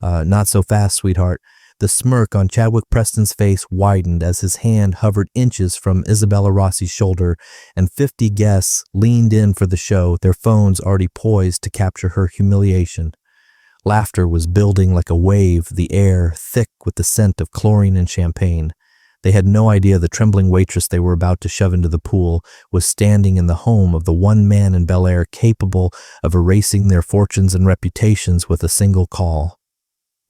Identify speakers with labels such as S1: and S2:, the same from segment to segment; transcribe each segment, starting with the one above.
S1: Not so fast, sweetheart. The smirk on Chadwick Preston's face widened as his hand hovered inches from Isabella Rossi's shoulder, and 50 guests leaned in for the show, their phones already poised to capture her humiliation. Laughter was building like a wave, the air thick with the scent of chlorine and champagne. They had no idea the trembling waitress they were about to shove into the pool was standing in the home of the one man in Bel Air capable of erasing their fortunes and reputations with a single call.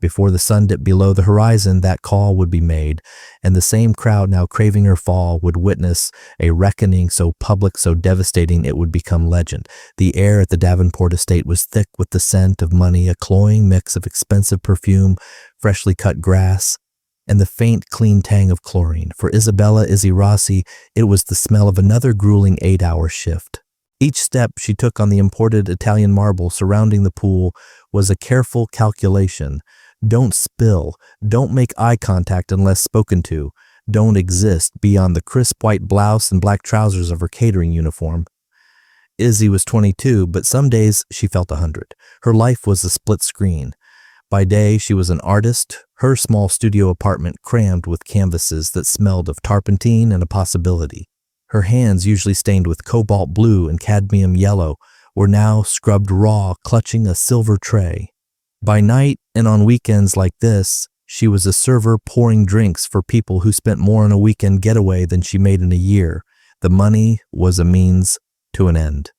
S1: Before the sun dipped below the horizon, that call would be made, and the same crowd now craving her fall would witness a reckoning so public, so devastating it would become legend. The air at the Davenport estate was thick with the scent of money, a cloying mix of expensive perfume, freshly cut grass, and the faint, clean tang of chlorine. For Isabella Izzy Rossi, it was the smell of another grueling 8-hour shift. Each step she took on the imported Italian marble surrounding the pool was a careful calculation. Don't spill, don't make eye contact unless spoken to, don't exist beyond the crisp white blouse and black trousers of her catering uniform. Izzy was 22, but some days she felt 100. Her life was a split screen. By day, she was an artist, her small studio apartment crammed with canvases that smelled of turpentine and a possibility. Her hands, usually stained with cobalt blue and cadmium yellow, were now scrubbed raw, clutching a silver tray. By night, and on weekends like this, she was a server pouring drinks for people who spent more on a weekend getaway than she made in a year. The money was a means to an end.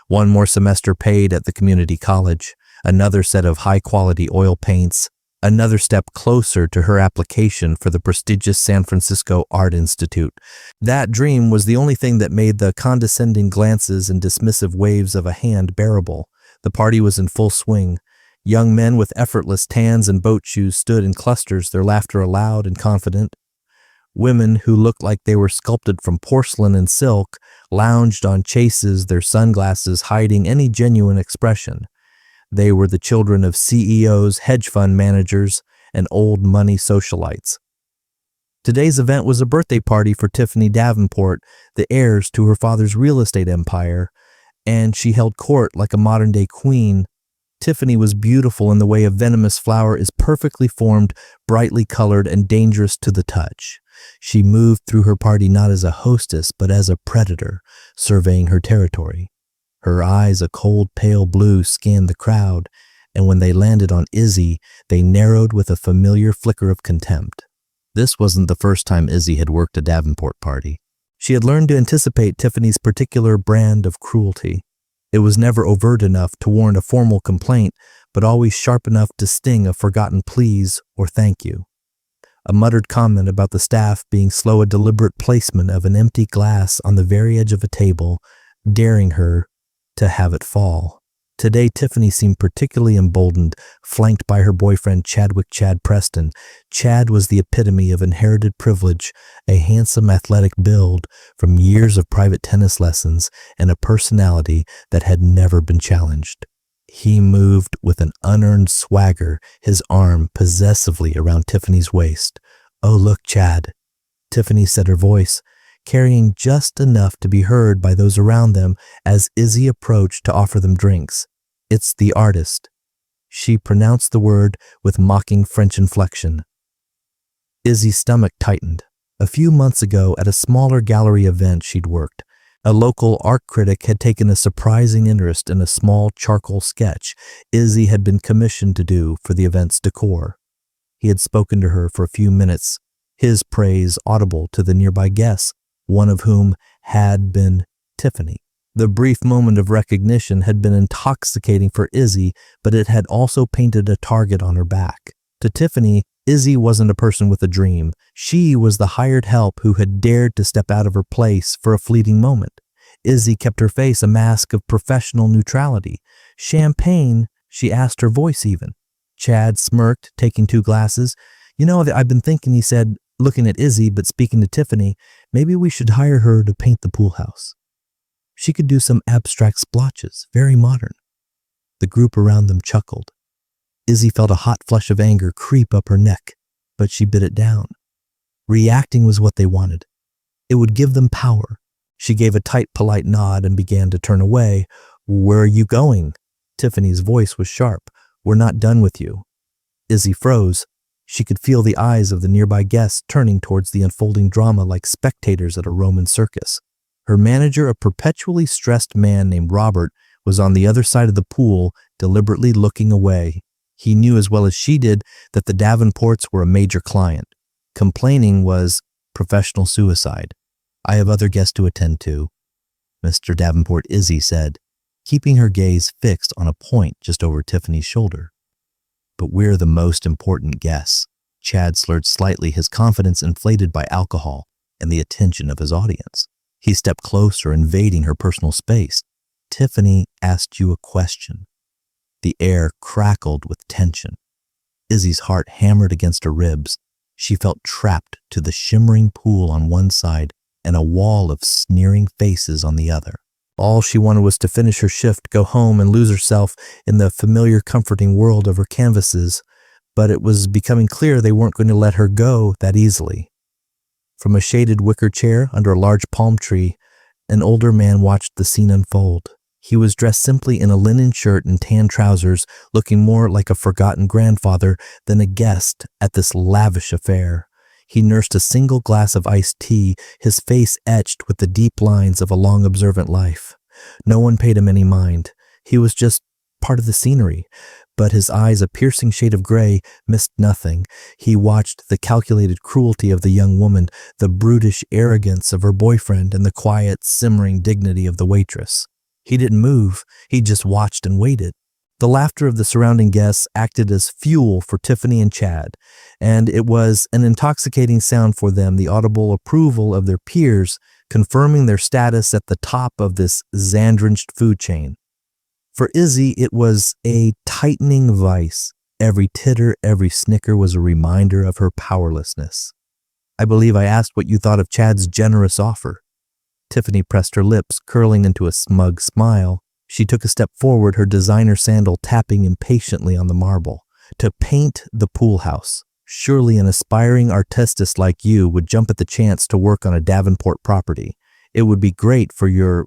S1: One more semester paid at the community college, another set of high-quality oil paints, another step closer to her application for the prestigious San Francisco Art Institute. That dream was the only thing that made the condescending glances and dismissive waves of a hand bearable. The party was in full swing. Young men with effortless tans and boat shoes stood in clusters, their laughter loud and confident. Women who looked like they were sculpted from porcelain and silk lounged on chases, their sunglasses hiding any genuine expression. They were the children of CEOs, hedge fund managers, and old money socialites. Today's event was a birthday party for Tiffany Davenport, the heirs to her father's real estate empire, and she held court like a modern-day queen. Tiffany was beautiful in the way a venomous flower is perfectly formed, brightly colored, and dangerous to the touch. She moved through her party not as a hostess, but as a predator, surveying her territory. Her eyes, a cold, pale blue, scanned the crowd, and when they landed on Izzy, they narrowed with a familiar flicker of contempt. This wasn't the first time Izzy had worked a Davenport party. She had learned to anticipate Tiffany's particular brand of cruelty. It was never overt enough to warrant a formal complaint, but always sharp enough to sting a forgotten please or thank you. A muttered comment about the staff being slow, a deliberate placement of an empty glass on the very edge of a table, daring her to have it fall. Today, Tiffany seemed particularly emboldened, flanked by her boyfriend Chadwick "Chad" Preston. Chad was the epitome of inherited privilege, a handsome athletic build from years of private tennis lessons and a personality that had never been challenged. He moved with an unearned swagger, his arm possessively around Tiffany's waist. "Oh, look, Chad," Tiffany said, her voice carrying just enough to be heard by those around them as Izzy approached to offer them drinks. "It's the artist." She pronounced the word with mocking French inflection. Izzy's stomach tightened. A few months ago, at a smaller gallery event she'd worked, a local art critic had taken a surprising interest in a small charcoal sketch Izzy had been commissioned to do for the event's decor. He had spoken to her for a few minutes, his praise audible to the nearby guests, one of whom had been Tiffany. The brief moment of recognition had been intoxicating for Izzy, but it had also painted a target on her back. To Tiffany, Izzy wasn't a person with a dream. She was the hired help who had dared to step out of her place for a fleeting moment. Izzy kept her face a mask of professional neutrality. "Champagne?" she asked, her voice even. Chad smirked, taking 2 glasses. "You know, I've been thinking," he said, looking at Izzy but speaking to Tiffany, "maybe we should hire her to paint the pool house. She could do some abstract splotches, very modern." The group around them chuckled. Izzy felt a hot flush of anger creep up her neck, but she bit it down. Reacting was what they wanted. It would give them power. She gave a tight, polite nod and began to turn away. "Where are you going?" Tiffany's voice was sharp. "We're not done with you." Izzy froze. She could feel the eyes of the nearby guests turning towards the unfolding drama like spectators at a Roman circus. Her manager, a perpetually stressed man named Robert, was on the other side of the pool, deliberately looking away. He knew as well as she did that the Davenports were a major client. Complaining was professional suicide. "I have other guests to attend to," Mr. Davenport, Izzy said, keeping her gaze fixed on a point just over Tiffany's shoulder. "But we're the most important guests." Chad slurred slightly, his confidence inflated by alcohol and the attention of his audience. He stepped closer, invading her personal space. "Tiffany asked you a question." The air crackled with tension. Izzy's heart hammered against her ribs. She felt trapped to the shimmering pool on one side and a wall of sneering faces on the other. All she wanted was to finish her shift, go home, and lose herself in the familiar, comforting world of her canvases, but it was becoming clear they weren't going to let her go that easily. From a shaded wicker chair under a large palm tree, an older man watched the scene unfold. He was dressed simply in a linen shirt and tan trousers, looking more like a forgotten grandfather than a guest at this lavish affair. He nursed a single glass of iced tea, his face etched with the deep lines of a long observant life. No one paid him any mind. He was just part of the scenery, but his eyes, a piercing shade of gray, missed nothing. He watched the calculated cruelty of the young woman, the brutish arrogance of her boyfriend, and the quiet, simmering dignity of the waitress. He didn't move. He just watched and waited. The laughter of the surrounding guests acted as fuel for Tiffany and Chad, and it was an intoxicating sound for them, the audible approval of their peers, confirming their status at the top of this Xan-drenched food chain. For Izzy, it was a tightening vice. Every titter, every snicker was a reminder of her powerlessness. "I believe I asked what you thought of Chad's generous offer." Tiffany pressed her lips, curling into a smug smile. She took a step forward, her designer sandal tapping impatiently on the marble. "To paint the pool house. Surely an aspiring artist like you would jump at the chance to work on a Davenport property. It would be great for your,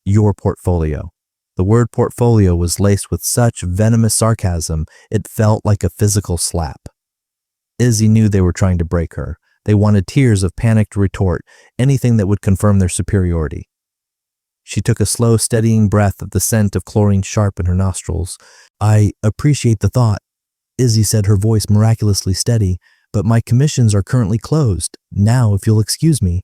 S1: your portfolio." The word portfolio was laced with such venomous sarcasm, it felt like a physical slap. Izzy knew they were trying to break her. They wanted tears of panicked retort, anything that would confirm their superiority. She took a slow, steadying breath of the scent of chlorine sharp in her nostrils. "I appreciate the thought," Izzy said, her voice miraculously steady, "but my commissions are currently closed. Now, if you'll excuse me."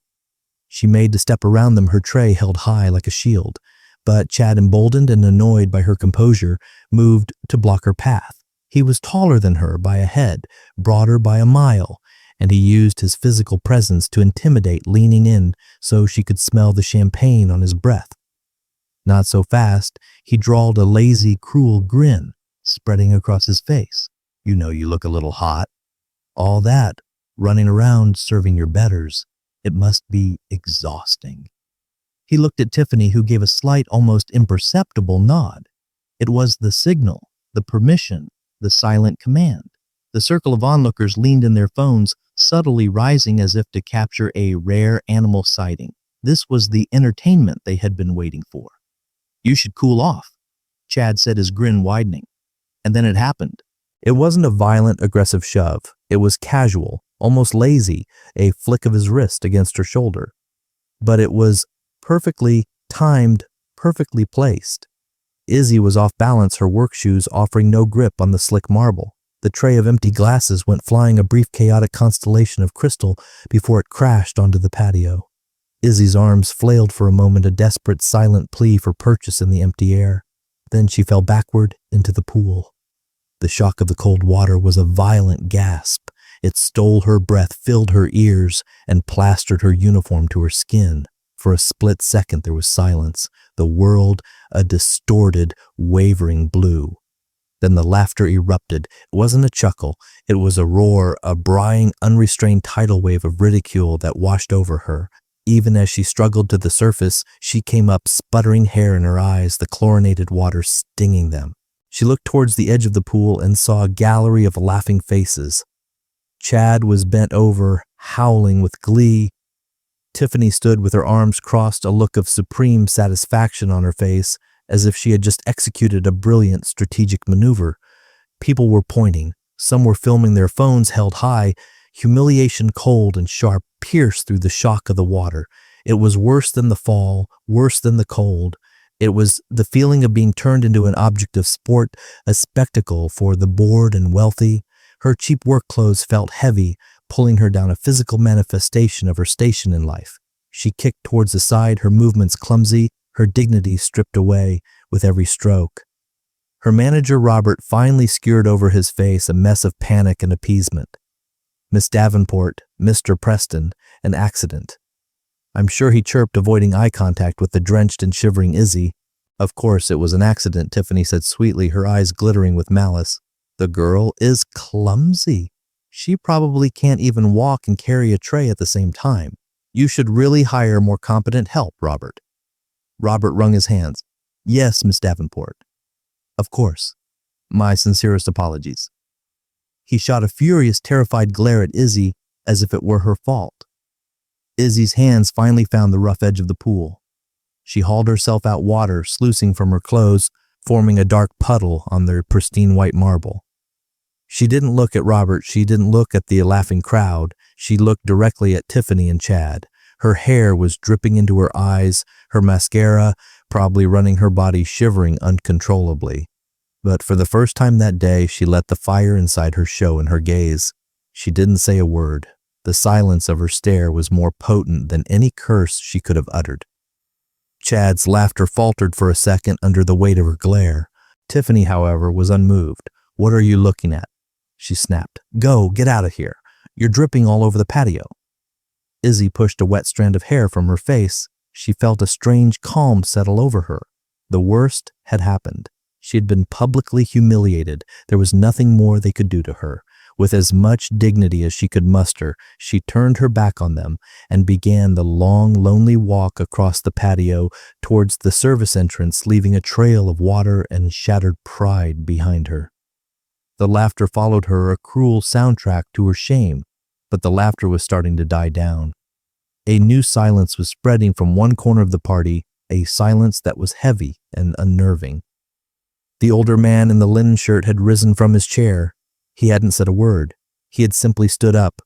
S1: She made to step around them, her tray held high like a shield. But Chad, emboldened and annoyed by her composure, moved to block her path. He was taller than her by a head, broader by a mile, and he used his physical presence to intimidate, leaning in so she could smell the champagne on his breath. Not so fast. He drawled a lazy, cruel grin, spreading across his face. "You know you look a little hot. All that, running around serving your betters. It must be exhausting." He looked at Tiffany, who gave a slight, almost imperceptible nod. It was the signal, the permission, the silent command. The circle of onlookers leaned in their phones, subtly rising as if to capture a rare animal sighting. This was the entertainment they had been waiting for. "You should cool off," Chad said, his grin widening. And then it happened. It wasn't a violent, aggressive shove. It was casual, almost lazy, a flick of his wrist against her shoulder. But it was perfectly timed, perfectly placed. Izzy was off balance, her work shoes offering no grip on the slick marble. The tray of empty glasses went flying, a brief chaotic constellation of crystal, before it crashed onto the patio. Izzy's arms flailed for a moment, a desperate, silent plea for purchase in the empty air. Then she fell backward into the pool. The shock of the cold water was a violent gasp. It stole her breath, filled her ears, and plastered her uniform to her skin. For a split second there was silence, the world a distorted, wavering blue. Then the laughter erupted. It wasn't a chuckle. It was a roar, a braying, unrestrained tidal wave of ridicule that washed over her. Even as she struggled to the surface, she came up, sputtering hair in her eyes, the chlorinated water stinging them. She looked towards the edge of the pool and saw a gallery of laughing faces. Chad was bent over, howling with glee. Tiffany stood with her arms crossed, a look of supreme satisfaction on her face, as if she had just executed a brilliant strategic maneuver. People were pointing, Some were filming their phones held high. Humiliation, cold and sharp, pierced through the shock of the water. It was worse than the fall, worse than the cold. It was the feeling of being turned into an object of sport, a spectacle for the bored and wealthy. Her cheap work clothes felt heavy, pulling her down, a physical manifestation of her station in life. She kicked towards the side, her movements clumsy, her dignity stripped away with every stroke. Her manager, Robert, finally skewered over his face a mess of panic and appeasement. Miss Davenport, Mr. Preston, an accident. I'm sure he chirped, avoiding eye contact with the drenched and shivering Izzy. Of course it was an accident, Tiffany said sweetly, her eyes glittering with malice. The girl is clumsy. She probably can't even walk and carry a tray at the same time. You should really hire more competent help, Robert. Robert wrung his hands. Yes, Miss Davenport. Of course. My sincerest apologies. He shot a furious, terrified glare at Izzy as if it were her fault. Izzy's hands finally found the rough edge of the pool. She hauled herself out, water sluicing from her clothes, forming a dark puddle on the pristine white marble. She didn't look at Robert. She didn't look at the laughing crowd. She looked directly at Tiffany and Chad. Her hair was dripping into her eyes, her mascara probably running her body, shivering uncontrollably. But for the first time that day, she let the fire inside her show in her gaze. She didn't say a word. The silence of her stare was more potent than any curse she could have uttered. Chad's laughter faltered for a second under the weight of her glare. Tiffany, however, was unmoved. What are you looking at? She snapped. Go, get out of here. You're dripping all over the patio. Izzy pushed a wet strand of hair from her face. She felt a strange calm settle over her. The worst had happened. She had been publicly humiliated. There was nothing more they could do to her. With as much dignity as she could muster, she turned her back on them and began the long, lonely walk across the patio towards the service entrance, leaving a trail of water and shattered pride behind her. The laughter followed her, a cruel soundtrack to her shame, but the laughter was starting to die down. A new silence was spreading from one corner of the party, a silence that was heavy and unnerving. The older man in the linen shirt had risen from his chair. He hadn't said a word. He had simply stood up,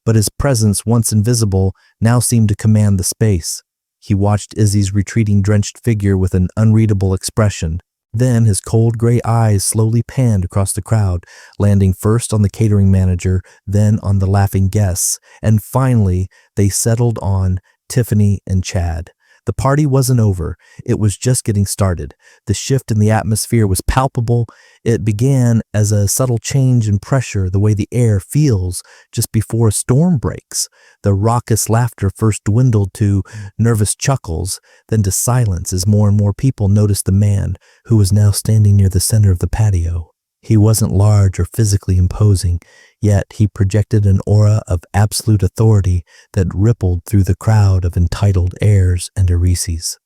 S1: but his presence, once invisible, now seemed to command the space. He watched Izzy's retreating, drenched figure with an unreadable expression. Then his cold gray eyes slowly panned across the crowd, landing first on the catering manager, then on the laughing guests, and finally they settled on Tiffany and Chad. The party wasn't over. It was just getting started. The shift in the atmosphere was palpable. It began as a subtle change in pressure, the way the air feels just before a storm breaks. The raucous laughter first dwindled to nervous chuckles, then to silence as more and more people noticed the man who was now standing near the center of the patio. He wasn't large or physically imposing, yet he projected an aura of absolute authority that rippled through the crowd of entitled heirs and Erices.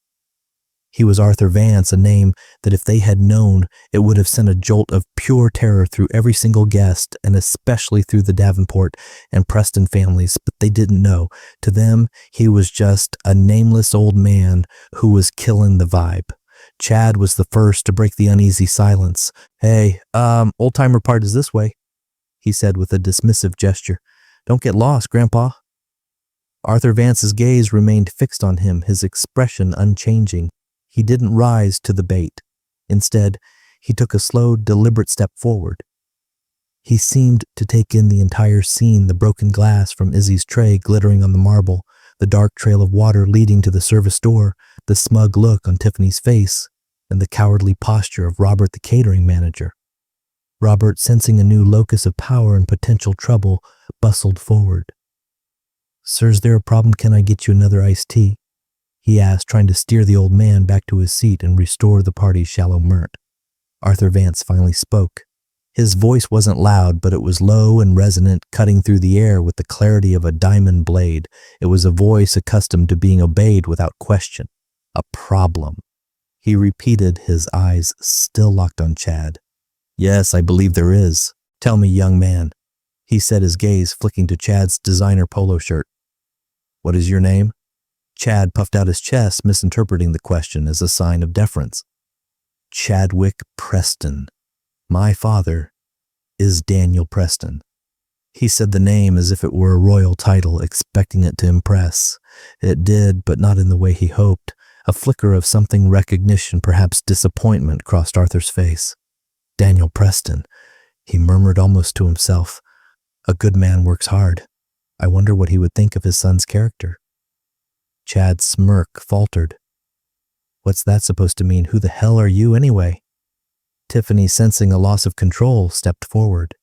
S1: He was Arthur Vance, a name that if they had known, it would have sent a jolt of pure terror through every single guest, and especially through the Davenport and Preston families, but they didn't know. To them, he was just a nameless old man who was killing the vibe. Chad was the first to break the uneasy silence. Hey, old-timer part is this way, he said with a dismissive gesture. Don't get lost, Grandpa. Arthur Vance's gaze remained fixed on him, his expression unchanging. He didn't rise to the bait. Instead, he took a slow, deliberate step forward. He seemed to take in the entire scene, the broken glass from Izzy's tray glittering on the marble, the dark trail of water leading to the service door, the smug look on Tiffany's face, and the cowardly posture of Robert, the catering manager. Robert, sensing a new locus of power and potential trouble, bustled forward. Sir, is there a problem? Can I get you another iced tea? He asked, trying to steer the old man back to his seat and restore the party's shallow mirth. Arthur Vance finally spoke. His voice wasn't loud, but it was low and resonant, cutting through the air with the clarity of a diamond blade. It was a voice accustomed to being obeyed without question. A problem. He repeated, his eyes still locked on Chad. Yes, I believe there is. Tell me, young man, he said, his gaze flicking to Chad's designer polo shirt. What is your name? Chad puffed out his chest, misinterpreting the question as a sign of deference. Chadwick Preston. My father. is Daniel Preston. He said the name as if it were a royal title, expecting it to impress. It did, but not in the way he hoped. A flicker of something recognition, perhaps disappointment, crossed Arthur's face. Daniel Preston, he murmured almost to himself. A good man works hard. I wonder what he would think of his son's character. Chad's smirk faltered. What's that supposed to mean? Who the hell are you anyway? Tiffany, sensing a loss of control, stepped forward.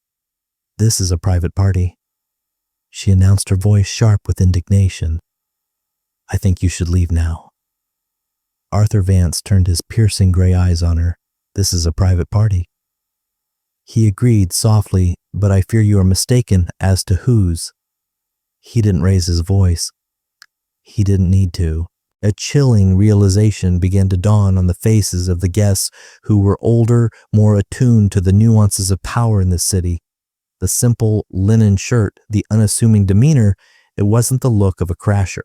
S1: This is a private party. She announced, her voice sharp with indignation. I think you should leave now. Arthur Vance turned his piercing gray eyes on her. This is a private party. He agreed softly, but I fear you are mistaken as to whose. He didn't raise his voice. He didn't need to. A chilling realization began to dawn on the faces of the guests who were older, more attuned to the nuances of power in this city. The simple linen shirt, the unassuming demeanor, it wasn't the look of a crasher.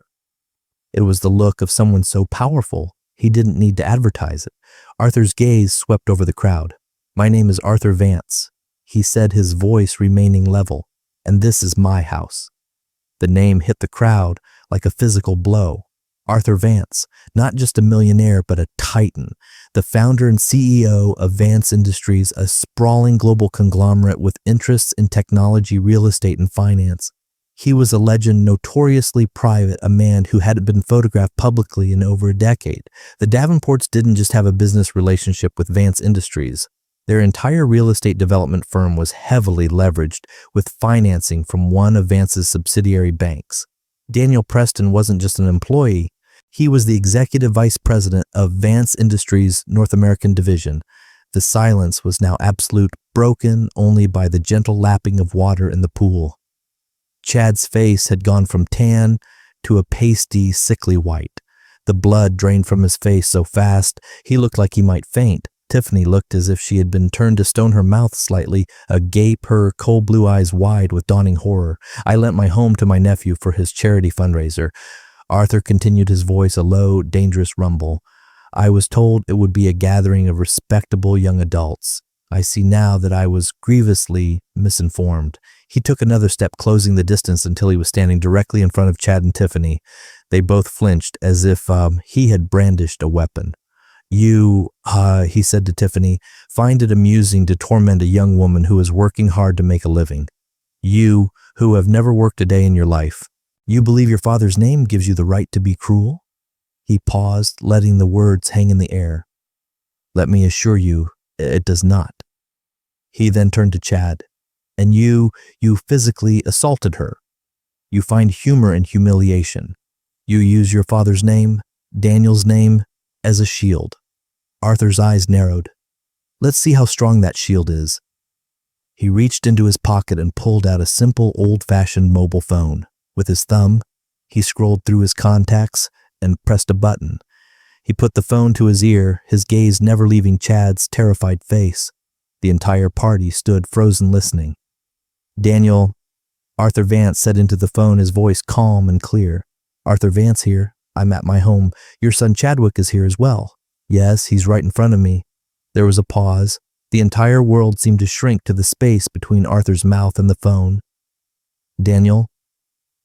S1: It was the look of someone so powerful, he didn't need to advertise it. Arthur's gaze swept over the crowd. My name is Arthur Vance, he said, his voice remaining level, and this is my house. The name hit the crowd like a physical blow. Arthur Vance, not just a millionaire, but a titan, the founder and CEO of Vance Industries, a sprawling global conglomerate with interests in technology, real estate, and finance. He was a legend, notoriously private, a man who hadn't been photographed publicly in over a decade. The Davenports didn't just have a business relationship with Vance Industries. Their entire real estate development firm was heavily leveraged with financing from one of Vance's subsidiary banks. Daniel Preston wasn't just an employee. He was the executive vice president of Vance Industries' North American division. The silence was now absolute, broken only by the gentle lapping of water in the pool. Chad's face had gone from tan to a pasty, sickly white. The blood drained from his face so fast, he looked like he might faint. Tiffany looked as if she had been turned to stone, her mouth slightly agape, her cold blue eyes wide with dawning horror. I lent my home to my nephew for his charity fundraiser. Arthur continued, his voice a low, dangerous rumble. I was told it would be a gathering of respectable young adults. I see now that I was grievously misinformed. He took another step, closing the distance until he was standing directly in front of Chad and Tiffany. They both flinched as if he had brandished a weapon. You, he said to Tiffany, find it amusing to torment a young woman who is working hard to make a living. You, who have never worked a day in your life. You believe your father's name gives you the right to be cruel? He paused, letting the words hang in the air. Let me assure you, it does not. He then turned to Chad. And you physically assaulted her. You find humor in humiliation. You use your father's name, Daniel's name, as a shield. Arthur's eyes narrowed. Let's see how strong that shield is. He reached into his pocket and pulled out a simple, old-fashioned mobile phone. With his thumb, he scrolled through his contacts and pressed a button. He put the phone to his ear, his gaze never leaving Chad's terrified face. The entire party stood frozen listening. Daniel, Arthur Vance said into the phone, his voice calm and clear. Arthur Vance here. I'm at my home. Your son Chadwick is here as well. Yes, he's right in front of me. There was a pause. The entire world seemed to shrink to the space between Arthur's mouth and the phone. Daniel,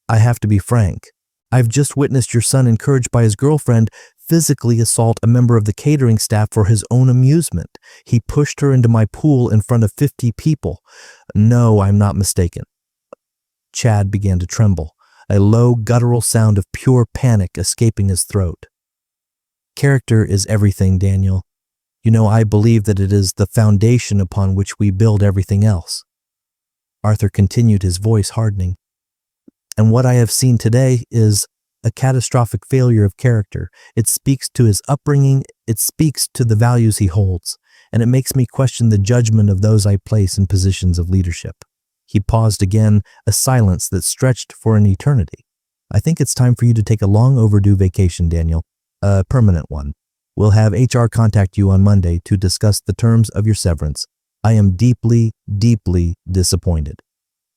S1: I have to be frank. I've just witnessed your son, encouraged by his girlfriend, physically assault a member of the catering staff for his own amusement. He pushed her into my pool in front of 50 people. No, I'm not mistaken. Chad began to tremble, a low, guttural sound of pure panic escaping his throat. Character is everything, Daniel. You know, I believe that it is the foundation upon which we build everything else. Arthur continued, his voice hardening. And what I have seen today is a catastrophic failure of character. It speaks to his upbringing, it speaks to the values he holds, and it makes me question the judgment of those I place in positions of leadership. He paused again, a silence that stretched for an eternity. I think it's time for you to take a long overdue vacation, Daniel, a permanent one. We'll have HR contact you on Monday to discuss the terms of your severance. I am deeply, deeply disappointed.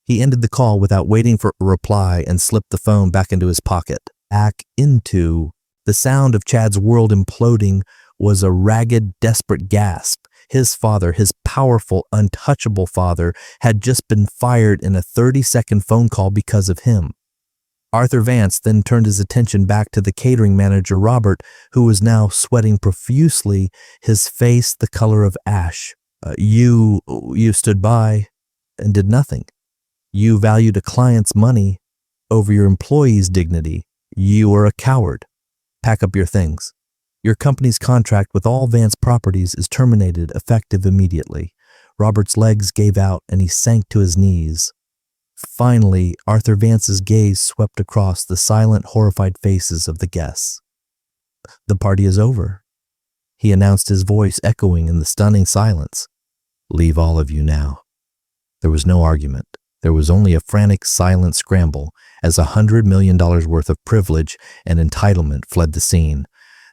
S1: He ended the call without waiting for a reply and slipped the phone back into his pocket. The sound of Chad's world imploding was a ragged, desperate gasp. His father, his powerful, untouchable father, had just been fired in a 30-second phone call because of him. Arthur Vance then turned his attention back to the catering manager, Robert, who was now sweating profusely, his face the color of ash. You stood by and did nothing. You valued a client's money over your employee's dignity. You are a coward. Pack up your things. Your company's contract with all Vance properties is terminated effective immediately. Robert's legs gave out and he sank to his knees. Finally, Arthur Vance's gaze swept across the silent, horrified faces of the guests. The party is over, he announced, his voice echoing in the stunning silence. Leave all of you now. There was no argument. There was only a frantic, silent scramble as $100 million worth of privilege and entitlement fled the scene,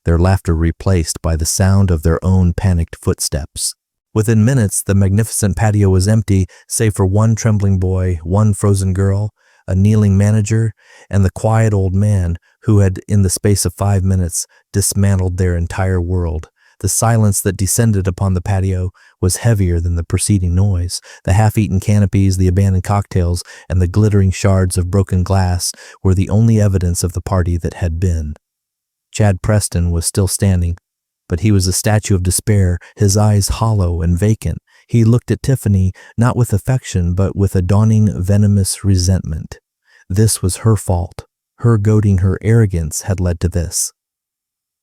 S1: their laughter replaced by the sound of their own panicked footsteps. Within minutes, the magnificent patio was empty, save for one trembling boy, one frozen girl, a kneeling manager, and the quiet old man who had, in the space of 5 minutes, dismantled their entire world. The silence that descended upon the patio was heavier than the preceding noise. The half-eaten canopies, the abandoned cocktails, and the glittering shards of broken glass were the only evidence of the party that had been. Chad Preston was still standing, but he was a statue of despair, his eyes hollow and vacant. He looked at Tiffany, not with affection, but with a dawning venomous resentment. This was her fault. Her goading, her arrogance had led to this.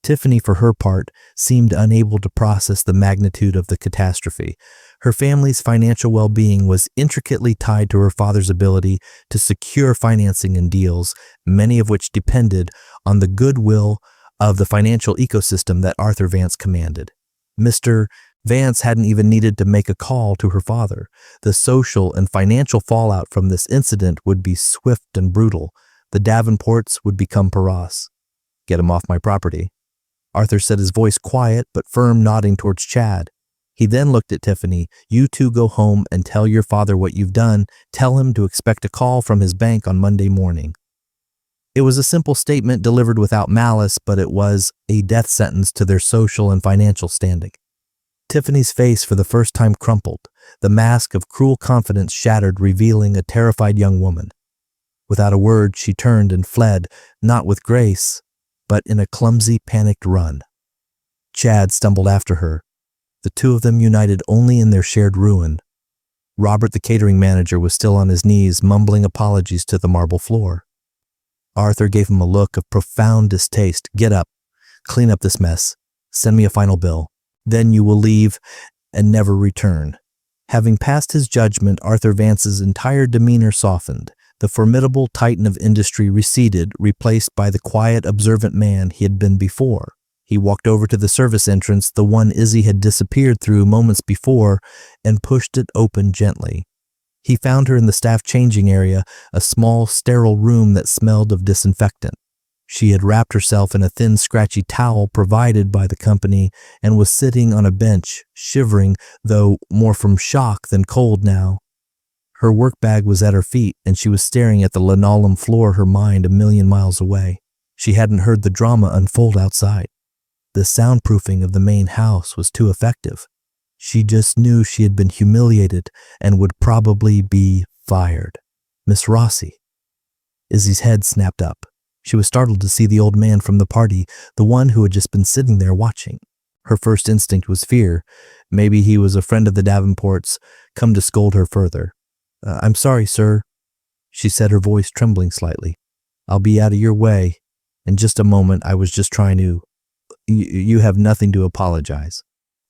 S1: Tiffany, for her part, seemed unable to process the magnitude of the catastrophe. Her family's financial well-being was intricately tied to her father's ability to secure financing and deals, many of which depended on the goodwill of the financial ecosystem that Arthur Vance commanded. Mr. Vance hadn't even needed to make a call to her father. The social and financial fallout from this incident would be swift and brutal. The Davenports would become paras. Get him off my property, Arthur said, his voice quiet but firm, nodding towards Chad. He then looked at Tiffany. You two go home and tell your father what you've done. Tell him to expect a call from his bank on Monday morning. It was a simple statement delivered without malice, but it was a death sentence to their social and financial standing. Tiffany's face for the first time crumpled. The mask of cruel confidence shattered, revealing a terrified young woman. Without a word, she turned and fled, not with grace, but in a clumsy, panicked run. Chad stumbled after her, the two of them united only in their shared ruin. Robert, the catering manager, was still on his knees, mumbling apologies to the marble floor. Arthur gave him a look of profound distaste. Get up, clean up this mess, send me a final bill. Then you will leave and never return. Having passed his judgment, Arthur Vance's entire demeanor softened. The formidable titan of industry receded, replaced by the quiet, observant man he had been before. He walked over to the service entrance, the one Izzy had disappeared through moments before, and pushed it open gently. He found her in the staff changing area, a small, sterile room that smelled of disinfectant. She had wrapped herself in a thin, scratchy towel provided by the company and was sitting on a bench, shivering, though more from shock than cold now. Her work bag was at her feet, and she was staring at the linoleum floor, her mind a million miles away. She hadn't heard the drama unfold outside. The soundproofing of the main house was too effective. She just knew she had been humiliated and would probably be fired. Miss Rossi. Izzy's head snapped up. She was startled to see the old man from the party, the one who had just been sitting there watching. Her first instinct was fear. Maybe he was a friend of the Davenports, come to scold her further. I'm sorry, sir, she said, her voice trembling slightly. I'll be out of your way. In just a moment, I was just trying to... You have nothing to apologize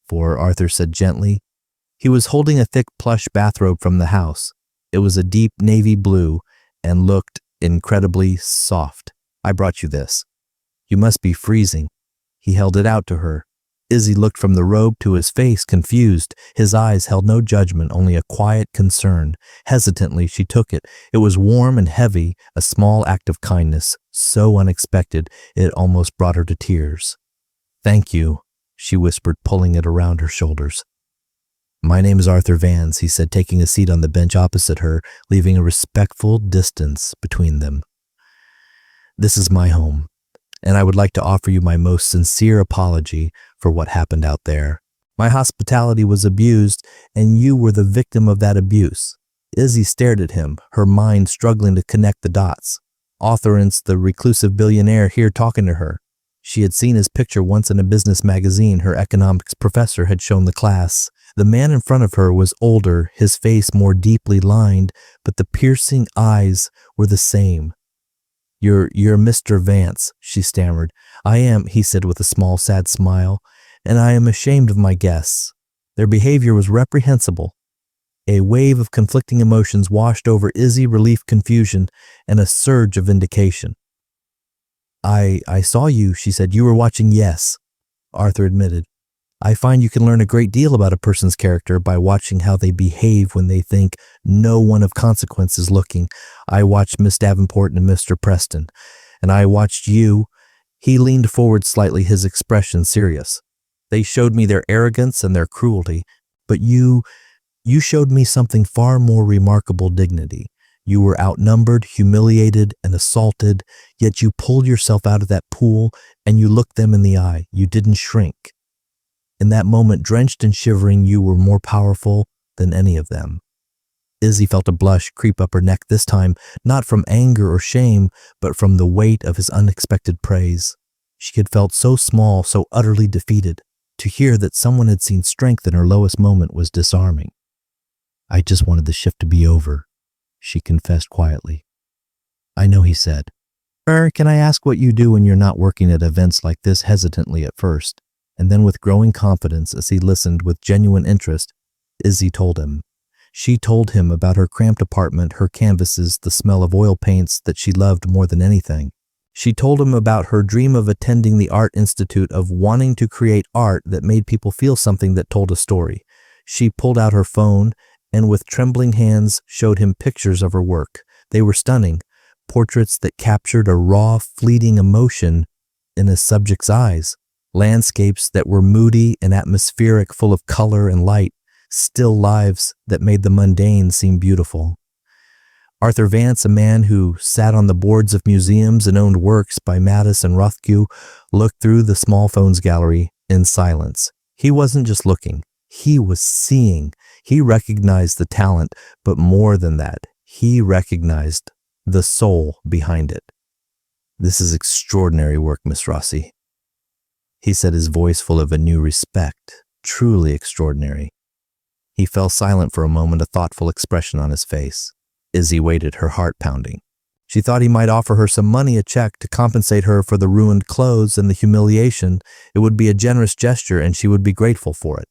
S1: for, Arthur said gently. He was holding a thick plush bathrobe from the house. It was a deep navy blue and looked incredibly soft. I brought you this. You must be freezing. He held it out to her. Izzy looked from the robe to his face, confused. His eyes held no judgment, only a quiet concern. Hesitantly, she took it. It was warm and heavy, a small act of kindness, so unexpected it almost brought her to tears. Thank you, she whispered, pulling it around her shoulders. My name is Arthur Vance, he said, taking a seat on the bench opposite her, leaving a respectful distance between them. This is my home, and I would like to offer you my most sincere apology for what happened out there. My hospitality was abused, and you were the victim of that abuse. Izzy stared at him, her mind struggling to connect the dots. Authorance, the reclusive billionaire, here talking to her. She had seen his picture once in a business magazine her economics professor had shown the class. The man in front of her was older, his face more deeply lined, but the piercing eyes were the same. You're Mr. Vance," she stammered. "I am," he said with a small, sad smile, "and I am ashamed of my guests. Their behavior was reprehensible." A wave of conflicting emotions washed over Izzy, relief, confusion, and a surge of vindication. I saw you," she said. "You were watching." "Yes," Arthur admitted. "I find you can learn a great deal about a person's character by watching how they behave when they think no one of consequence is looking. I watched Miss Davenport and Mr. Preston, and I watched you." He leaned forward slightly, his expression serious. "They showed me their arrogance and their cruelty, but you showed me something far more remarkable: dignity. You were outnumbered, humiliated, and assaulted, yet you pulled yourself out of that pool and you looked them in the eye. You didn't shrink. In that moment, drenched and shivering, you were more powerful than any of them." Izzy felt a blush creep up her neck, this time not from anger or shame, but from the weight of his unexpected praise. She had felt so small, so utterly defeated. To hear that someone had seen strength in her lowest moment was disarming. "I just wanted the shift to be over," she confessed quietly. "I know," he said. Can I ask what you do when you're not working at events like this?" hesitantly at first, and then with growing confidence as he listened with genuine interest. Izzy told him. She told him about her cramped apartment, her canvases, the smell of oil paints that she loved more than anything. She told him about her dream of attending the Art Institute, of wanting to create art that made people feel something, that told a story. She pulled out her phone and with trembling hands showed him pictures of her work. They were stunning, portraits that captured a raw, fleeting emotion in a subject's eyes, landscapes that were moody and atmospheric, full of color and light, still lives that made the mundane seem beautiful. Arthur Vance, a man who sat on the boards of museums and owned works by Mattis and Rothko, looked through the small phones gallery in silence. He wasn't just looking, he was seeing. He recognized the talent, but more than that, he recognized the soul behind it. "This is extraordinary work, Miss Rossi," he said, his voice full of a new respect. "Truly extraordinary." He fell silent for a moment, a thoughtful expression on his face. Izzy waited, her heart pounding. She thought he might offer her some money, a check, to compensate her for the ruined clothes and the humiliation. It would be a generous gesture, and she would be grateful for it.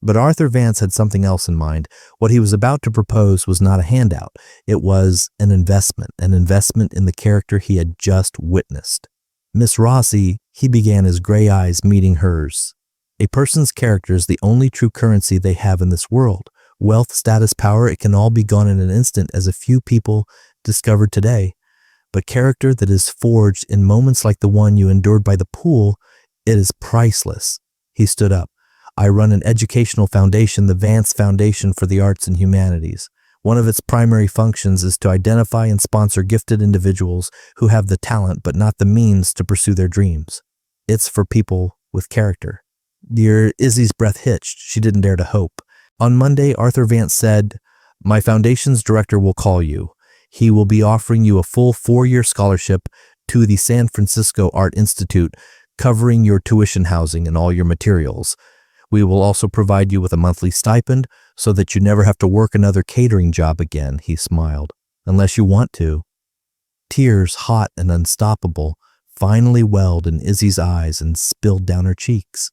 S1: But Arthur Vance had something else in mind. What he was about to propose was not a handout. It was an investment in the character he had just witnessed. "Miss Rossi," he began, his gray eyes meeting hers. "A person's character is the only true currency they have in this world. Wealth, status, power, it can all be gone in an instant, as a few people discovered today. But character that is forged in moments like the one you endured by the pool, it is priceless." He stood up. "I run an educational foundation, the Vance Foundation for the Arts and Humanities. One of its primary functions is to identify and sponsor gifted individuals who have the talent but not the means to pursue their dreams. It's for people with character." Dear Izzy's breath hitched. She didn't dare to hope. On Monday, Arthur Vance said, "My foundation's director will call you. He will be offering you a full 4-year scholarship to the San Francisco Art Institute, covering your tuition, housing, and all your materials. We will also provide you with a monthly stipend so that you never have to work another catering job again," he smiled, "unless you want to." Tears, hot and unstoppable, finally welled in Izzy's eyes and spilled down her cheeks.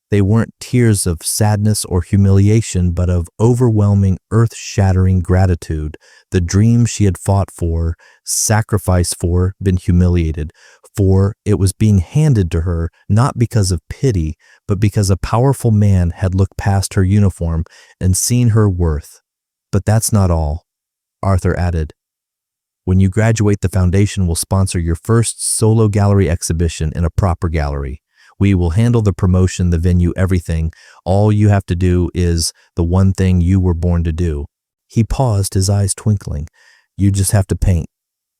S1: They weren't tears of sadness or humiliation, but of overwhelming, earth-shattering gratitude. The dream she had fought for, sacrificed for, been humiliated for, it was being handed to her, not because of pity, but because a powerful man had looked past her uniform and seen her worth. "But that's not all," Arthur added. "When you graduate, the foundation will sponsor your first solo gallery exhibition in a proper gallery. We will handle the promotion, the venue, everything. All you have to do is the one thing you were born to do." He paused, his eyes twinkling. "You just have to paint."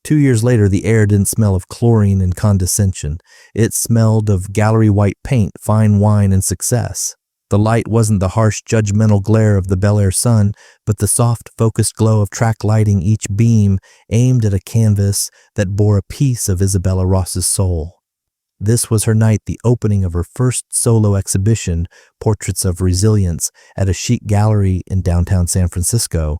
S1: 2 years later, the air didn't smell of chlorine and condescension. It smelled of gallery white paint, fine wine, and success. The light wasn't the harsh, judgmental glare of the Bel Air sun, but the soft, focused glow of track lighting, each beam aimed at a canvas that bore a piece of Isabella Ross's soul. This was her night, the opening of her first solo exhibition, Portraits of Resilience, at a chic gallery in downtown San Francisco.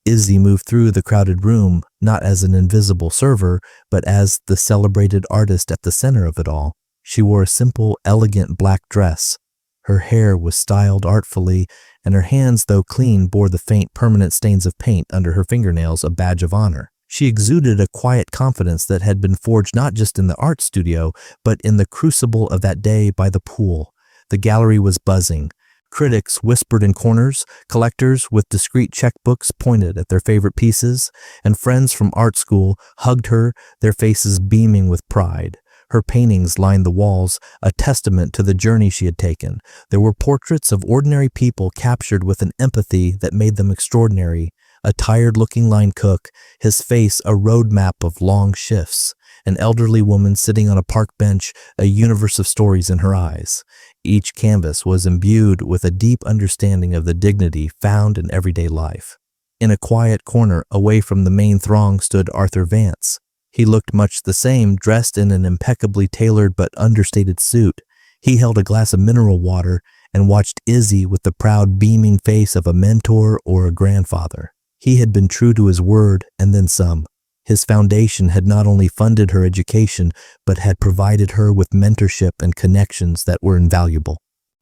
S1: Izzy moved through the crowded room, not as an invisible server, but as the celebrated artist at the center of it all. She wore a simple, elegant black dress. Her hair was styled artfully, and her hands, though clean, bore the faint, permanent stains of paint under her fingernails, a badge of honor. She exuded a quiet confidence that had been forged not just in the art studio, but in the crucible of that day by the pool. The gallery was buzzing. Critics whispered in corners, collectors with discreet checkbooks pointed at their favorite pieces, and friends from art school hugged her, their faces beaming with pride. Her paintings lined the walls, a testament to the journey she had taken. There were portraits of ordinary people captured with an empathy that made them extraordinary. A tired-looking line cook, his face a roadmap of long shifts. An elderly woman sitting on a park bench, a universe of stories in her eyes. Each canvas was imbued with a deep understanding of the dignity found in everyday life. In a quiet corner, away from the main throng, stood Arthur Vance. He looked much the same, dressed in an impeccably tailored but understated suit. He held a glass of mineral water and watched Izzy with the proud, beaming face of a mentor or a grandfather. He had been true to his word and then some. His foundation had not only funded her education, but had provided her with mentorship and connections that were invaluable.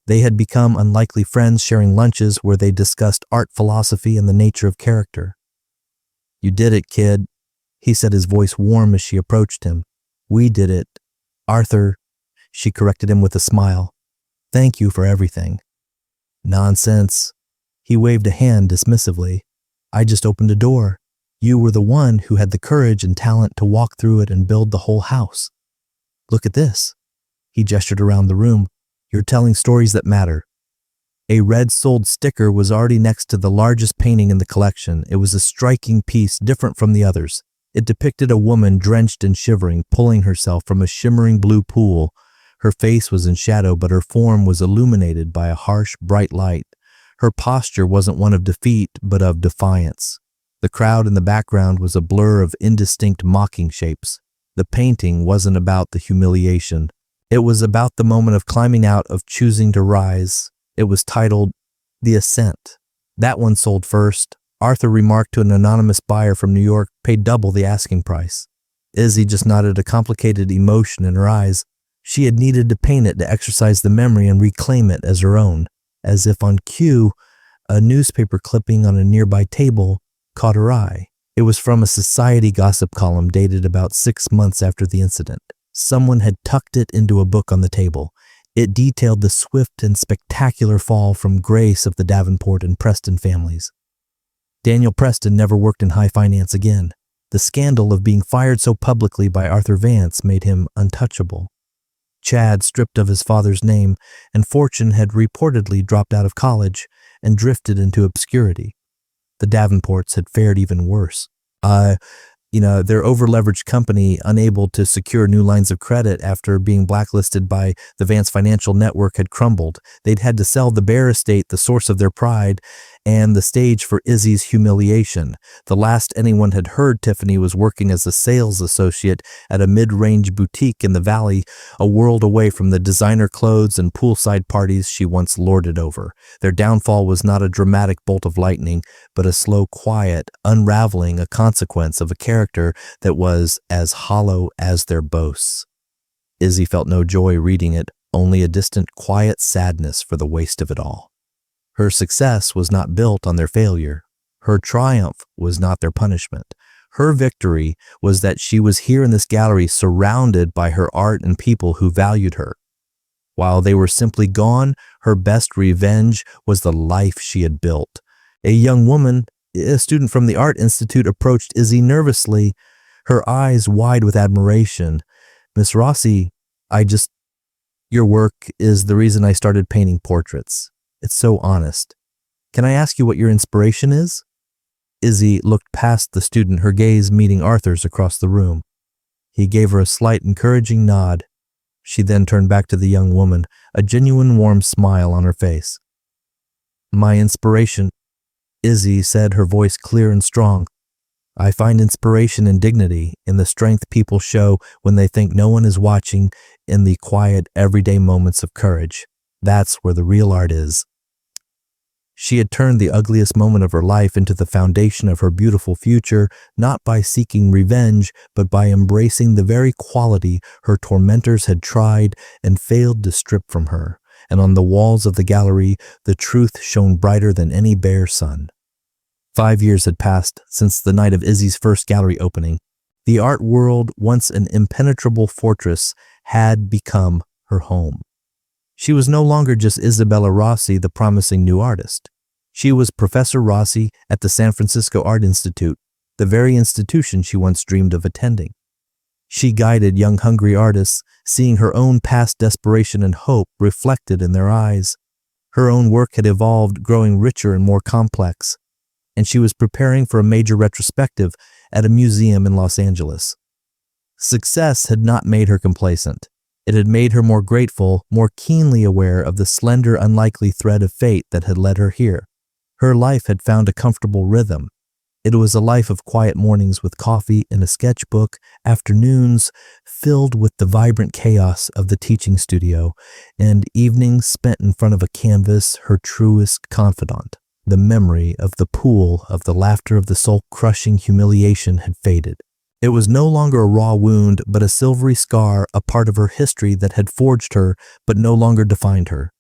S1: They had become unlikely friends, sharing lunches where they discussed art, philosophy, and the nature of character. "You did it, kid," he said, his voice warm as she approached him. "We did it. Arthur," she corrected him with a smile. "Thank you for everything." "Nonsense." He waved a hand dismissively. "I just opened a door. You were the one who had the courage and talent to walk through it and build the whole house. Look at this." He gestured around the room. "You're telling stories that matter." A red-soled sticker was already next to the largest painting in the collection. It was a striking piece, different from the others. It depicted a woman drenched and shivering, pulling herself from a shimmering blue pool. Her face was in shadow, but her form was illuminated by a harsh, bright light. Her posture wasn't one of defeat, but of defiance. The crowd in the background was a blur of indistinct mocking shapes. The painting wasn't about the humiliation. It was about the moment of climbing out, of choosing to rise. It was titled, "The Ascent." That one sold first. Arthur remarked to an anonymous buyer from New York, paid double the asking price. Izzy just nodded, a complicated emotion in her eyes. She had needed to paint it to exercise the memory and reclaim it as her own. As if on cue, a newspaper clipping on a nearby table caught her eye. It was from a society gossip column dated about 6 months after the incident. Someone had tucked it into a book on the table. It detailed the swift and spectacular fall from grace of the Davenport and Preston families. Daniel Preston never worked in high finance again. The scandal of being fired so publicly by Arthur Vance made him untouchable. Chad, stripped of his father's name, and fortune, had reportedly dropped out of college and drifted into obscurity. The Davenports had fared even worse. Their over-leveraged company, unable to secure new lines of credit after being blacklisted by the Vance Financial Network, had crumbled. They'd had to sell the Bear estate, the source of their pride, and the stage for Izzy's humiliation. The last anyone had heard, Tiffany was working as a sales associate at a mid-range boutique in the Valley, a world away from the designer clothes and poolside parties she once lorded over. Their downfall was not a dramatic bolt of lightning, but a slow, quiet unraveling, a consequence of a character that was as hollow as their boasts. Izzy felt no joy reading it, only a distant, quiet sadness for the waste of it all. Her success was not built on their failure. Her triumph was not their punishment. Her victory was that she was here in this gallery, surrounded by her art and people who valued her. While they were simply gone, her best revenge was the life she had built. A young woman, a student from the Art Institute, approached Izzy nervously, her eyes wide with admiration. "Miss Rossi, your work is the reason I started painting portraits. It's so honest. Can I ask you what your inspiration is?" Izzy looked past the student, her gaze meeting Arthur's across the room. He gave her a slight, encouraging nod. She then turned back to the young woman, a genuine warm smile on her face. My inspiration, Izzy said, her voice clear and strong. I find inspiration and dignity in the strength people show when they think no one is watching, in the quiet, everyday moments of courage. That's where the real art is. She had turned the ugliest moment of her life into the foundation of her beautiful future, not by seeking revenge, but by embracing the very quality her tormentors had tried and failed to strip from her. And on the walls of the gallery, the truth shone brighter than any bare sun. 5 years had passed since the night of Izzy's first gallery opening. The art world, once an impenetrable fortress, had become her home. She was no longer just Isabella Rossi, the promising new artist. She was Professor Rossi at the San Francisco Art Institute, the very institution she once dreamed of attending. She guided young hungry artists, seeing her own past desperation and hope reflected in their eyes. Her own work had evolved, growing richer and more complex, and she was preparing for a major retrospective at a museum in Los Angeles. Success had not made her complacent. It had made her more grateful, more keenly aware of the slender, unlikely thread of fate that had led her here. Her life had found a comfortable rhythm. It was a life of quiet mornings with coffee and a sketchbook, afternoons filled with the vibrant chaos of the teaching studio, and evenings spent in front of a canvas, her truest confidant. The memory of the pool of the laughter of the soul-crushing humiliation had faded. It was no longer a raw wound, but a silvery scar, a part of her history that had forged her, but no longer defined her.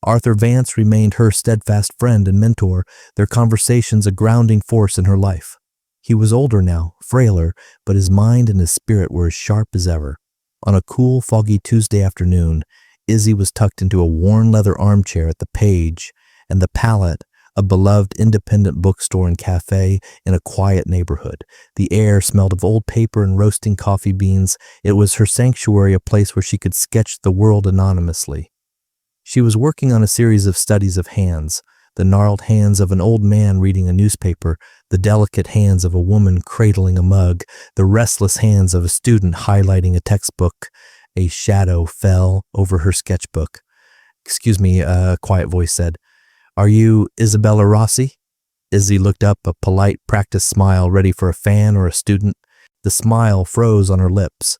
S1: Arthur Vance remained her steadfast friend and mentor, their conversations a grounding force in her life. He was older now, frailer, but his mind and his spirit were as sharp as ever. On a cool, foggy Tuesday afternoon, Izzy was tucked into a worn leather armchair at the Page, and the Palette, a beloved independent bookstore and cafe in a quiet neighborhood. The air smelled of old paper and roasting coffee beans. It was her sanctuary, a place where she could sketch the world anonymously. She was working on a series of studies of hands, the gnarled hands of an old man reading a newspaper, the delicate hands of a woman cradling a mug, the restless hands of a student highlighting a textbook. A shadow fell over her sketchbook. "Excuse me," a quiet voice said. "Are you Isabella Rossi?" Izzy looked up, a polite, practiced smile ready for a fan or a student. The smile froze on her lips.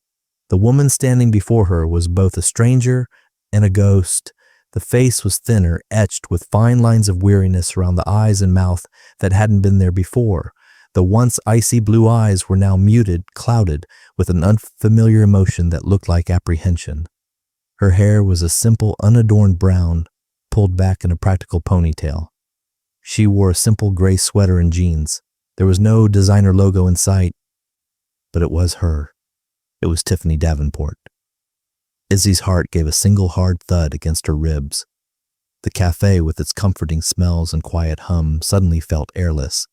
S1: The woman standing before her was both a stranger and a ghost. The face was thinner, etched with fine lines of weariness around the eyes and mouth that hadn't been there before. The once icy blue eyes were now muted, clouded, with an unfamiliar emotion that looked like apprehension. Her hair was a simple, unadorned brown, pulled back in a practical ponytail. She wore a simple gray sweater and jeans. There was no designer logo in sight, but it was her. It was Tiffany Davenport. Izzy's heart gave a single hard thud against her ribs. The cafe, with its comforting smells and quiet hum, suddenly felt airless.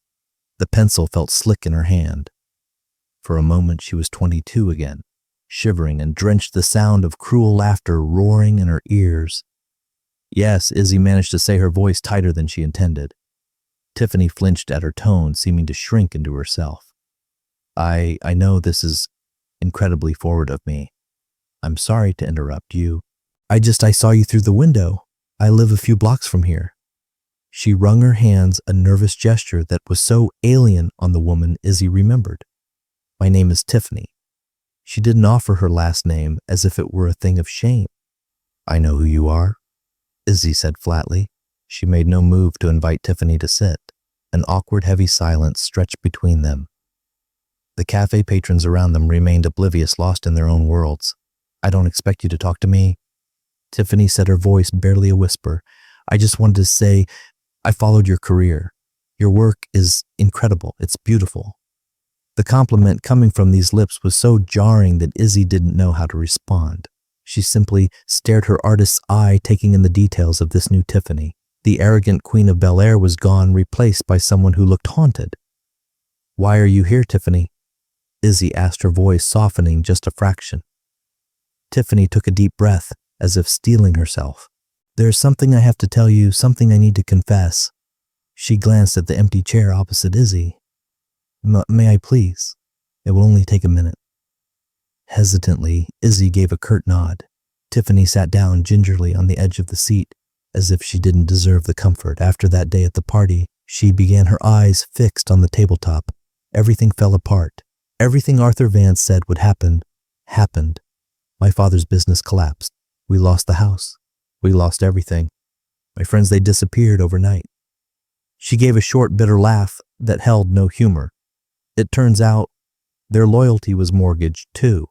S1: The pencil felt slick in her hand. For a moment she was 22 again, shivering and drenched the sound of cruel laughter roaring in her ears. "Yes," Izzy managed to say, her voice tighter than she intended. Tiffany flinched at her tone, seeming to shrink into herself. I know this is incredibly forward of me. I'm sorry to interrupt you. I saw you through the window. I live a few blocks from here." She wrung her hands, a nervous gesture that was so alien on the woman Izzy remembered. "My name is Tiffany." She didn't offer her last name as if it were a thing of shame. "I know who you are," Izzy said flatly. She made no move to invite Tiffany to sit. An awkward, heavy silence stretched between them. The cafe patrons around them remained oblivious, lost in their own worlds. "I don't expect you to talk to me," Tiffany said, her voice barely a whisper. "I just wanted to say I followed your career. Your work is incredible. It's beautiful." The compliment coming from these lips was so jarring that Izzy didn't know how to respond. She simply stared, her artist's eye taking in the details of this new Tiffany. The arrogant Queen of Bel Air was gone, replaced by someone who looked haunted. "Why are you here, Tiffany?" Izzy asked, her voice softening just a fraction. Tiffany took a deep breath, as if steeling herself. "There's something I have to tell you, something I need to confess." She glanced at the empty chair opposite Izzy. May I please? It will only take a minute." Hesitantly, Izzy gave a curt nod. Tiffany sat down gingerly on the edge of the seat, as if she didn't deserve the comfort. After that day at the party, she began, her eyes fixed on the tabletop. Everything fell apart. Everything Arthur Vance said would happen, happened. My father's business collapsed. We lost the house. We lost everything. My friends, they disappeared overnight. She gave a short, bitter laugh that held no humor. It turns out their loyalty was mortgaged, too.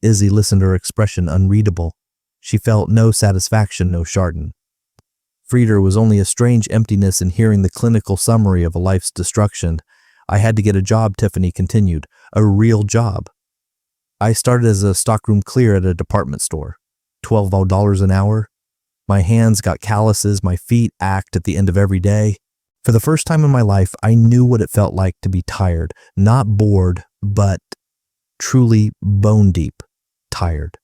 S1: Izzy listened, her expression unreadable. She felt no satisfaction, no Chardon. Frieder was only a strange emptiness in hearing the clinical summary of a life's destruction. I had to get a job, Tiffany continued, a real job. I started as a stockroom clear at a department store. $12 an hour. My hands got calluses, my feet ached at the end of every day. For the first time in my life, I knew what it felt like to be tired, not bored, but truly bone deep tired.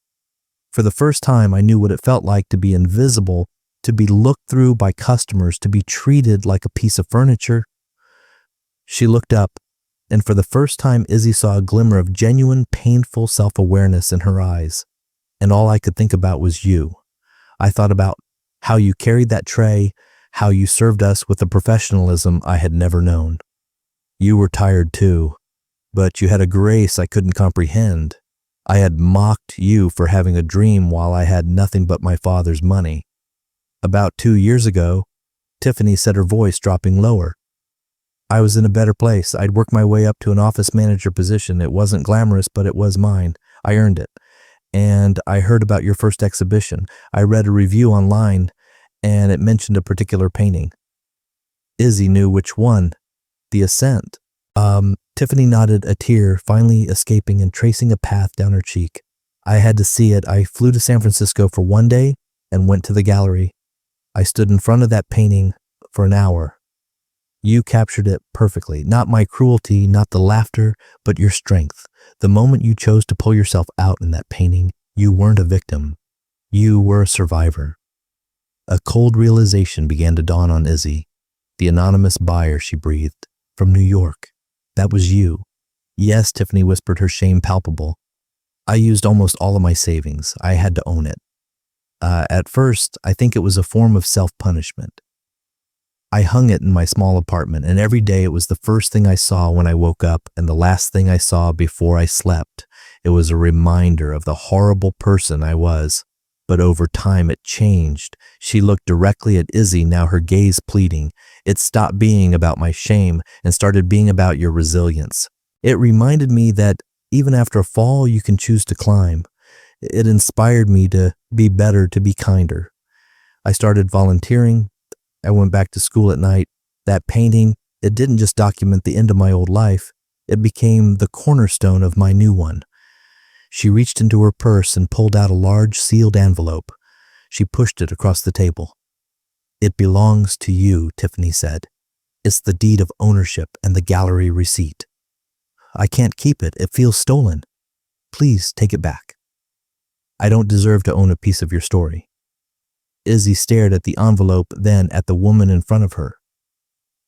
S1: For the first time, I knew what it felt like to be invisible, to be looked through by customers, to be treated like a piece of furniture. She looked up, and for the first time, Izzy saw a glimmer of genuine, painful self-awareness in her eyes. And all I could think about was you. I thought about how you carried that tray, how you served us with a professionalism I had never known. You were tired too, but you had a grace I couldn't comprehend. I had mocked you for having a dream while I had nothing but my father's money. About 2 years ago, Tiffany said, her voice dropping lower. I was in a better place. I'd worked my way up to an office manager position. It wasn't glamorous, but it was mine. I earned it. And I heard about your first exhibition. I read a review online, and it mentioned a particular painting. Izzy knew which one. The Ascent. Tiffany nodded, a tear finally escaping and tracing a path down her cheek. I had to see it. I flew to San Francisco for 1 day and went to the gallery. I stood in front of that painting for an hour. You captured it perfectly. Not my cruelty, not the laughter, but your strength. The moment you chose to pull yourself out in that painting, you weren't a victim. You were a survivor. A cold realization began to dawn on Izzy. The anonymous buyer, she breathed, from New York. That was you. Yes, Tiffany whispered, her shame palpable. I used almost all of my savings. I had to own it. At first, I think it was a form of self-punishment. I hung it in my small apartment, and every day it was the first thing I saw when I woke up and the last thing I saw before I slept. It was a reminder of the horrible person I was. But over time it changed. She looked directly at Izzy, now her gaze pleading. It stopped being about my shame and started being about your resilience. It reminded me that even after a fall, you can choose to climb. It inspired me to be better, to be kinder. I started volunteering. I went back to school at night. That painting, it didn't just document the end of my old life. It became the cornerstone of my new one. She reached into her purse and pulled out a large sealed envelope. She pushed it across the table. It belongs to you, Tiffany said. It's the deed of ownership and the gallery receipt. I can't keep it. It feels stolen. Please take it back. I don't deserve to own a piece of your story. Izzy stared at the envelope, then at the woman in front of her.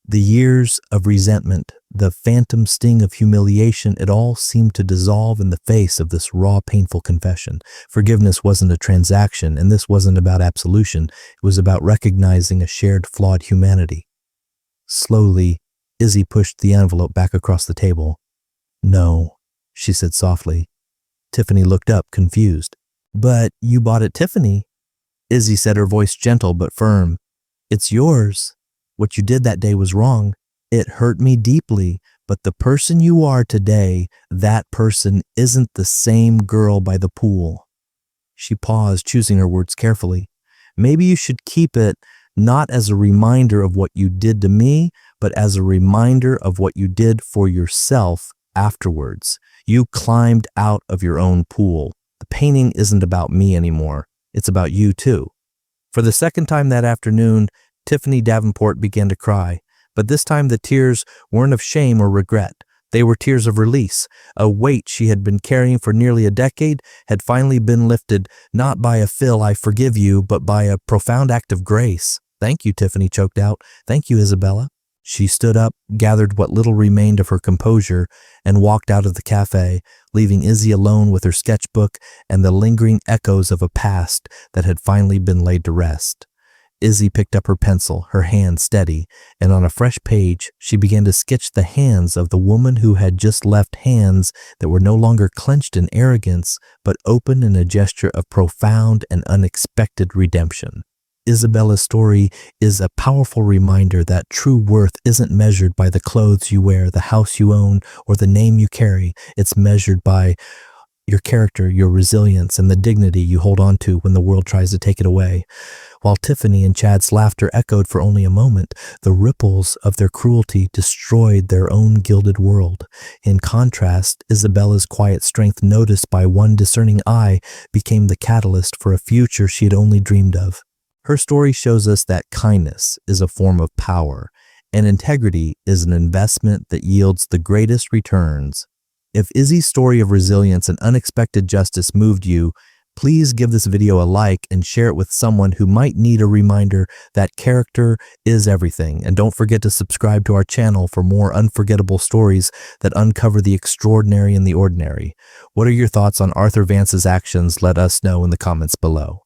S1: The years of resentment, the phantom sting of humiliation, it all seemed to dissolve in the face of this raw, painful confession. Forgiveness wasn't a transaction, and this wasn't about absolution. It was about recognizing a shared flawed humanity. Slowly, Izzy pushed the envelope back across the table. No, she said softly. Tiffany looked up, confused. But you bought it, Tiffany. Izzy said, her voice gentle but firm. It's yours. What you did that day was wrong. It hurt me deeply, but the person you are today, that person isn't the same girl by the pool. She paused, choosing her words carefully. Maybe you should keep it not as a reminder of what you did to me, but as a reminder of what you did for yourself afterwards. You climbed out of your own pool. The painting isn't about me anymore. It's about you too. For the second time that afternoon, Tiffany Davenport began to cry, but this time the tears weren't of shame or regret. They were tears of release. A weight she had been carrying for nearly a decade had finally been lifted, not by a "Phil, I forgive you," but by a profound act of grace. Thank you, Tiffany choked out. Thank you, Isabella. She stood up, gathered what little remained of her composure, and walked out of the cafe, leaving Izzy alone with her sketchbook and the lingering echoes of a past that had finally been laid to rest. Izzy picked up her pencil, her hand steady, and on a fresh page, she began to sketch the hands of the woman who had just left, hands that were no longer clenched in arrogance, but open in a gesture of profound and unexpected redemption. Isabella's story is a powerful reminder that true worth isn't measured by the clothes you wear, the house you own, or the name you carry. It's measured by your character, your resilience, and the dignity you hold on to when the world tries to take it away. While Tiffany and Chad's laughter echoed for only a moment, the ripples of their cruelty destroyed their own gilded world. In contrast, Isabella's quiet strength, noticed by one discerning eye, became the catalyst for a future she had only dreamed of. Her story shows us that kindness is a form of power, and integrity is an investment that yields the greatest returns. If Izzy's story of resilience and unexpected justice moved you, please give this video a like and share it with someone who might need a reminder that character is everything. And don't forget to subscribe to our channel for more unforgettable stories that uncover the extraordinary and the ordinary. What are your thoughts on Arthur Vance's actions? Let us know in the comments below.